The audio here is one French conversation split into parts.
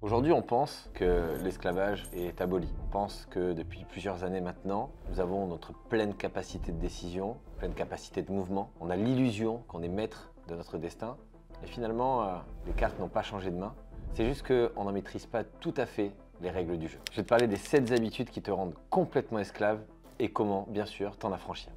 Aujourd'hui, on pense que l'esclavage est aboli. On pense que depuis plusieurs années maintenant, nous avons notre pleine capacité de décision, pleine capacité de mouvement. On a l'illusion qu'on est maître de notre destin. Et finalement, les cartes n'ont pas changé de main. C'est juste qu'on n'en maîtrise pas tout à fait les règles du jeu. Je vais te parler des 7 habitudes qui te rendent complètement esclave et comment, bien sûr, t'en affranchir.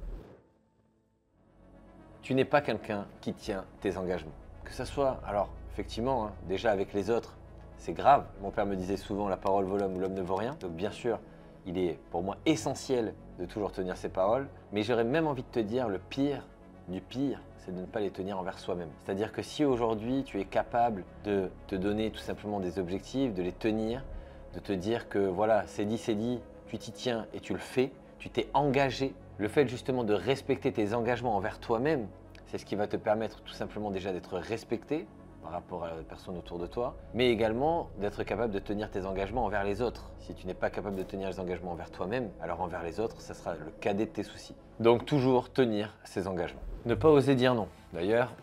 Tu n'es pas quelqu'un qui tient tes engagements. Que ça soit, alors, effectivement, déjà avec les autres, c'est grave. Mon père me disait souvent la parole vaut l'homme ou l'homme ne vaut rien. Donc bien sûr, il est pour moi essentiel de toujours tenir ses paroles. Mais j'aurais même envie de te dire le pire du pire, c'est de ne pas les tenir envers soi-même. C'est-à-dire que si aujourd'hui tu es capable de te donner tout simplement des objectifs, de les tenir, de te dire que voilà, c'est dit, tu t'y tiens et tu le fais, tu t'es engagé. Le fait justement de respecter tes engagements envers toi-même, c'est ce qui va te permettre tout simplement déjà d'être respecté par rapport à la personne autour de toi, mais également d'être capable de tenir tes engagements envers les autres. Si tu n'es pas capable de tenir les engagements envers toi-même, alors envers les autres, ça sera le cadet de tes soucis. Donc toujours tenir ses engagements. Ne pas oser dire non. D'ailleurs,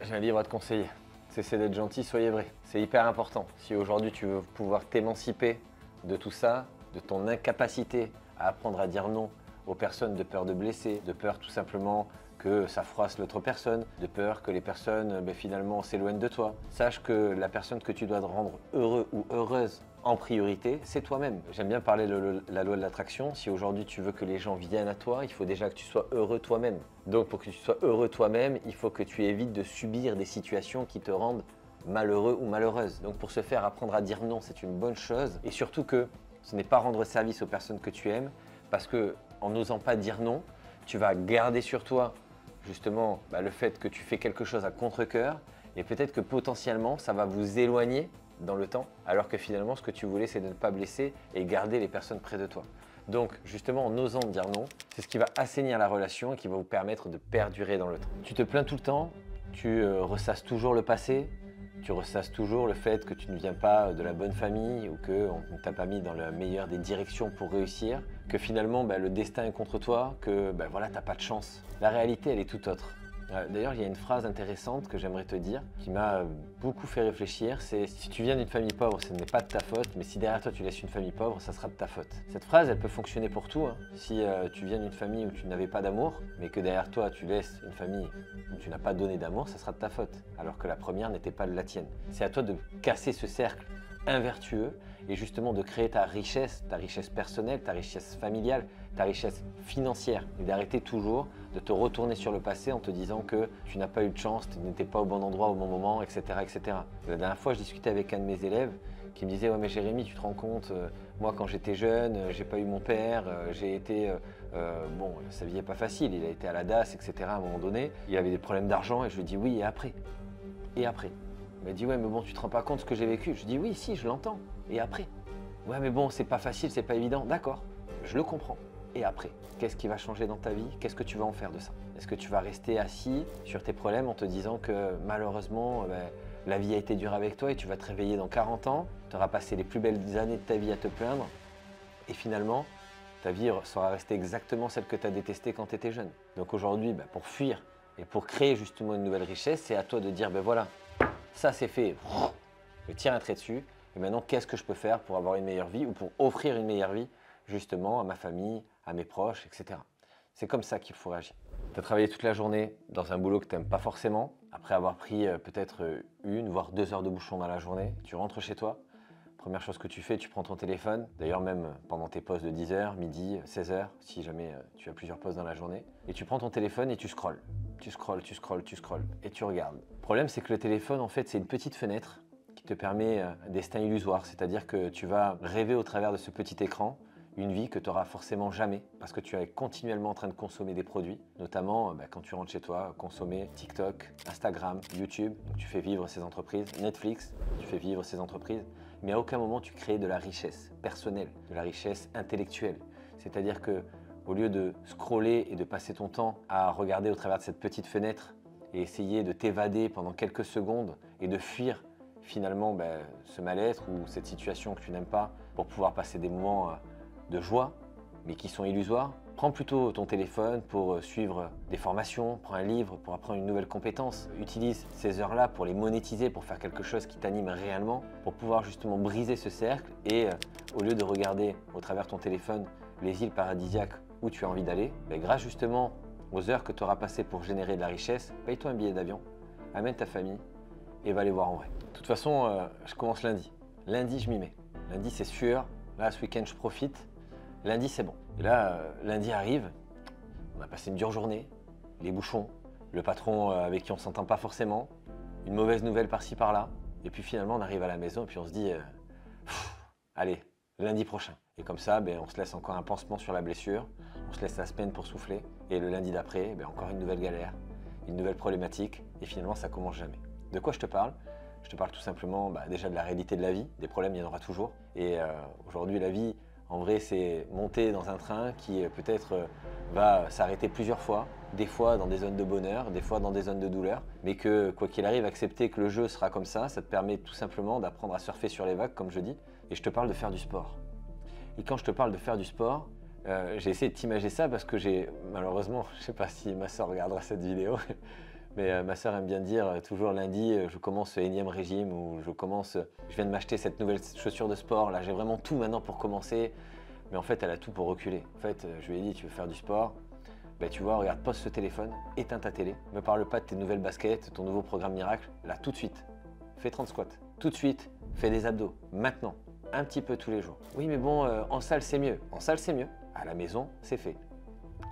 j'ai un livre à te conseiller. Cessez d'être gentil, soyez vrai. C'est hyper important. Si aujourd'hui tu veux pouvoir t'émanciper de tout ça, de ton incapacité à apprendre à dire non aux personnes de peur de blesser, de peur tout simplement que ça froisse l'autre personne, de peur que les personnes finalement s'éloignent de toi. Sache que la personne que tu dois te rendre heureux ou heureuse en priorité, c'est toi-même. J'aime bien parler de la loi de l'attraction. Si aujourd'hui tu veux que les gens viennent à toi, il faut déjà que tu sois heureux toi-même. Donc pour que tu sois heureux toi-même, il faut que tu évites de subir des situations qui te rendent malheureux ou malheureuse. Donc pour ce faire, apprendre à dire non, c'est une bonne chose. Et surtout que ce n'est pas rendre service aux personnes que tu aimes, parce que en n'osant pas dire non, tu vas garder sur toi justement le fait que tu fais quelque chose à contre-cœur et peut-être que potentiellement ça va vous éloigner dans le temps alors que finalement ce que tu voulais c'est de ne pas blesser et garder les personnes près de toi. Donc justement en osant dire non, c'est ce qui va assainir la relation et qui va vous permettre de perdurer dans le temps. Tu te plains tout le temps, tu ressasses toujours le passé, tu ressasses toujours le fait que tu ne viens pas de la bonne famille ou qu'on ne t'a pas mis dans la meilleure des directions pour réussir, que finalement le destin est contre toi, que voilà, tu n'as pas de chance. La réalité, elle est tout autre. D'ailleurs, il y a une phrase intéressante que j'aimerais te dire qui m'a beaucoup fait réfléchir, c'est si tu viens d'une famille pauvre, ce n'est pas de ta faute, mais si derrière toi tu laisses une famille pauvre, ça sera de ta faute. Cette phrase, elle peut fonctionner pour tout. Si tu viens d'une famille où tu n'avais pas d'amour, mais que derrière toi tu laisses une famille où tu n'as pas donné d'amour, ça sera de ta faute, alors que la première n'était pas de la tienne. C'est à toi de casser ce cercle invertueux et justement de créer ta richesse personnelle, ta richesse familiale, ta richesse financière et d'arrêter toujours de te retourner sur le passé en te disant que tu n'as pas eu de chance, tu n'étais pas au bon endroit au bon moment, etc., etc. La dernière fois, je discutais avec un de mes élèves qui me disait « Ouais mais Jérémy, tu te rends compte, moi quand j'étais jeune, j'ai pas eu mon père, j'ai été… bon, sa vie n'est pas facile, il a été à la DAS, etc. à un moment donné, il avait des problèmes d'argent et je lui dis « Oui, et après ?» Et après. Il m'a dit « Ouais mais bon, tu te rends pas compte de ce que j'ai vécu ?» Je dis « Oui, si, je l'entends. Et après ?» « Ouais mais bon, c'est pas facile, c'est pas évident. » D'accord, je le comprends. Et après, qu'est-ce qui va changer dans ta vie? Qu'est-ce que tu vas en faire de ça? Est-ce que tu vas rester assis sur tes problèmes en te disant que malheureusement, la vie a été dure avec toi et tu vas te réveiller dans 40 ans, tu auras passé les plus belles années de ta vie à te plaindre et finalement, ta vie sera restée exactement celle que tu as détestée quand tu étais jeune. Donc aujourd'hui, pour fuir et pour créer justement une nouvelle richesse, c'est à toi de dire, voilà, ça c'est fait, je tire un trait dessus. Et maintenant, qu'est-ce que je peux faire pour avoir une meilleure vie ou pour offrir une meilleure vie justement à ma famille, à mes proches, etc. C'est comme ça qu'il faut réagir. Tu as travaillé toute la journée dans un boulot que tu n'aimes pas forcément, après avoir pris peut-être 1 voire 2 heures de bouchon dans la journée, tu rentres chez toi. Première chose que tu fais, tu prends ton téléphone, d'ailleurs même pendant tes pauses de 10h, midi, 16h, si jamais tu as plusieurs pauses dans la journée, et tu prends ton téléphone et tu scrolles. Tu scrolles, tu scrolles, tu scrolles, et tu regardes. Le problème, c'est que le téléphone, en fait, c'est une petite fenêtre qui te permet un destin illusoire, c'est-à-dire que tu vas rêver au travers de ce petit écran une vie que tu n'auras forcément jamais parce que tu es continuellement en train de consommer des produits, notamment quand tu rentres chez toi, consommer TikTok, Instagram, YouTube, donc tu fais vivre ces entreprises, Netflix, tu fais vivre ces entreprises, mais à aucun moment tu crées de la richesse personnelle, de la richesse intellectuelle. C'est-à-dire que au lieu de scroller et de passer ton temps à regarder au travers de cette petite fenêtre et essayer de t'évader pendant quelques secondes et de fuir finalement ce mal-être ou cette situation que tu n'aimes pas pour pouvoir passer des moments de joie, mais qui sont illusoires, Prends plutôt ton téléphone pour suivre des formations, prends un livre pour apprendre une nouvelle compétence. Utilise ces heures-là pour les monétiser, pour faire quelque chose qui t'anime réellement, pour pouvoir justement briser ce cercle et au lieu de regarder au travers ton téléphone les îles paradisiaques où tu as envie d'aller, grâce justement aux heures que tu auras passées pour générer de la richesse, paye-toi un billet d'avion, amène ta famille et va les voir en vrai. De toute façon, je commence lundi. Lundi, je m'y mets. Lundi, c'est sûr. Là, ce week-end, je profite. Lundi, c'est bon. Et là, lundi arrive, on a passé une dure journée, les bouchons, le patron avec qui on ne s'entend pas forcément, une mauvaise nouvelle par-ci par-là, et puis finalement on arrive à la maison et puis on se dit allez, lundi prochain. Et comme ça, on se laisse encore un pansement sur la blessure, on se laisse la semaine pour souffler, et le lundi d'après, encore une nouvelle galère, une nouvelle problématique, et finalement ça commence jamais. De quoi je te parle? Je te parle tout simplement déjà de la réalité de la vie, des problèmes il y en aura toujours, et aujourd'hui la vie, en vrai, c'est monter dans un train qui peut-être va s'arrêter plusieurs fois, des fois dans des zones de bonheur, des fois dans des zones de douleur, mais que quoi qu'il arrive, accepter que le jeu sera comme ça te permet tout simplement d'apprendre à surfer sur les vagues, comme je dis, et je te parle de faire du sport. Et quand je te parle de faire du sport, j'ai essayé de t'imager ça parce que malheureusement, je ne sais pas si ma soeur regardera cette vidéo, mais ma soeur aime bien dire toujours lundi, je commence ce énième régime ou je viens de m'acheter cette nouvelle chaussure de sport, là j'ai vraiment tout maintenant pour commencer. Mais en fait, elle a tout pour reculer. En fait, je lui ai dit, tu veux faire du sport, tu vois, regarde, pose ce téléphone, éteins ta télé, ne me parle pas de tes nouvelles baskets, ton nouveau programme miracle, là tout de suite, fais 30 squats, tout de suite, fais des abdos, maintenant, un petit peu tous les jours. Oui, mais bon, en salle c'est mieux, à la maison c'est fait.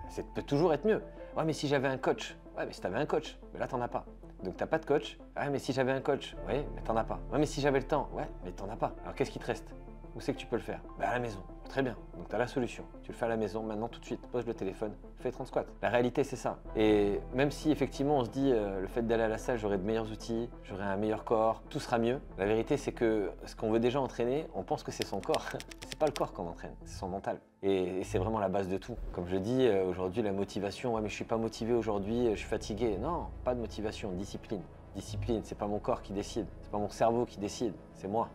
Ça peut toujours être mieux. Ouais, mais si j'avais un coach. Ouais, mais si t'avais un coach, mais là t'en as pas. Donc t'as pas de coach. Ouais, mais si j'avais un coach. Ouais, mais t'en as pas. Ouais, mais si j'avais le temps. Ouais, mais t'en as pas. Alors qu'est-ce qui te reste? Où c'est que tu peux le faire? À la maison. Très bien. Donc tu as la solution. Tu le fais à la maison, maintenant tout de suite. Pose le téléphone, fais 30 squats. La réalité c'est ça. Et même si effectivement on se dit le fait d'aller à la salle, j'aurai de meilleurs outils, j'aurai un meilleur corps, tout sera mieux. La vérité c'est que ce qu'on veut déjà entraîner, on pense que c'est son corps. C'est pas le corps qu'on entraîne, c'est son mental. Et c'est vraiment la base de tout. Comme je dis, aujourd'hui la motivation, ouais mais je suis pas motivé aujourd'hui, je suis fatigué. Non, pas de motivation, discipline. Discipline, c'est pas mon corps qui décide, c'est pas mon cerveau qui décide, c'est moi.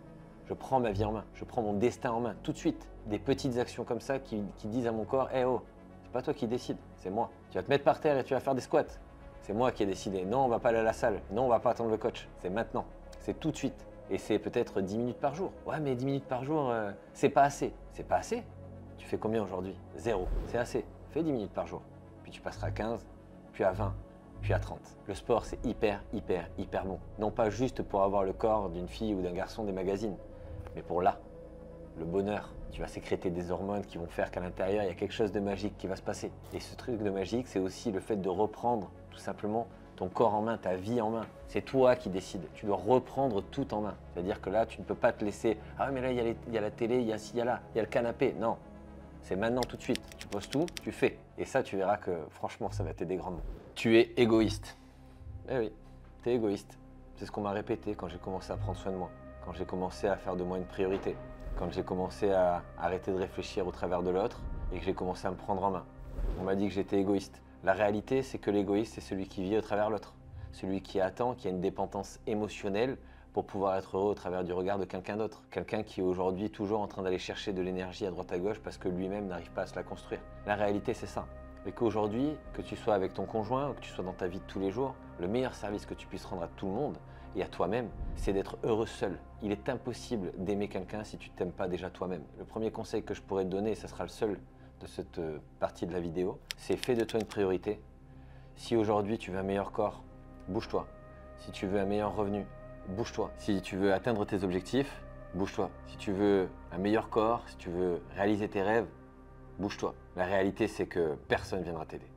Je prends ma vie en main, je prends mon destin en main, tout de suite. Des petites actions comme ça qui disent à mon corps, hey oh, c'est pas toi qui décide, c'est moi. Tu vas te mettre par terre et tu vas faire des squats. C'est moi qui ai décidé. Non, on va pas aller à la salle. Non, on va pas attendre le coach. C'est maintenant. C'est tout de suite. Et c'est peut-être 10 minutes par jour. Ouais, mais 10 minutes par jour, c'est pas assez. C'est pas assez? Tu fais combien aujourd'hui? 0. C'est assez. Fais 10 minutes par jour. Puis tu passeras à 15, puis à 20, puis à 30. Le sport, c'est hyper bon. Non pas juste pour avoir le corps d'une fille ou d'un garçon des magazines, mais pour là, le bonheur. Tu vas sécréter des hormones qui vont faire qu'à l'intérieur, il y a quelque chose de magique qui va se passer. Et ce truc de magique, c'est aussi le fait de reprendre tout simplement ton corps en main, ta vie en main. C'est toi qui décides. Tu dois reprendre tout en main. C'est-à-dire que là, tu ne peux pas te laisser « Ah mais là, il y a la télé, il y a ci, il y a là, il y a le canapé. » Non, c'est maintenant tout de suite. Tu poses tout, tu fais. Et ça, tu verras que franchement, ça va t'aider grandement. Tu es égoïste. Eh oui, tu es égoïste. C'est ce qu'on m'a répété quand j'ai commencé à prendre soin de moi. Quand j'ai commencé à faire de moi une priorité, quand j'ai commencé à arrêter de réfléchir au travers de l'autre et que j'ai commencé à me prendre en main. On m'a dit que j'étais égoïste. La réalité, c'est que l'égoïste, c'est celui qui vit au travers de l'autre. Celui qui attend, qui a une dépendance émotionnelle pour pouvoir être heureux au travers du regard de quelqu'un d'autre. Quelqu'un qui est aujourd'hui toujours en train d'aller chercher de l'énergie à droite à gauche parce que lui-même n'arrive pas à se la construire. La réalité, c'est ça. Et qu'aujourd'hui, que tu sois avec ton conjoint ou que tu sois dans ta vie de tous les jours, le meilleur service que tu puisses rendre à tout le monde, et à toi-même, c'est d'être heureux seul. Il est impossible d'aimer quelqu'un si tu ne t'aimes pas déjà toi-même. Le premier conseil que je pourrais te donner, et ce sera le seul de cette partie de la vidéo, c'est fais de toi une priorité. Si aujourd'hui tu veux un meilleur corps, bouge-toi. Si tu veux un meilleur revenu, bouge-toi. Si tu veux atteindre tes objectifs, bouge-toi. Si tu veux un meilleur corps, si tu veux réaliser tes rêves, bouge-toi. La réalité, c'est que personne ne viendra t'aider.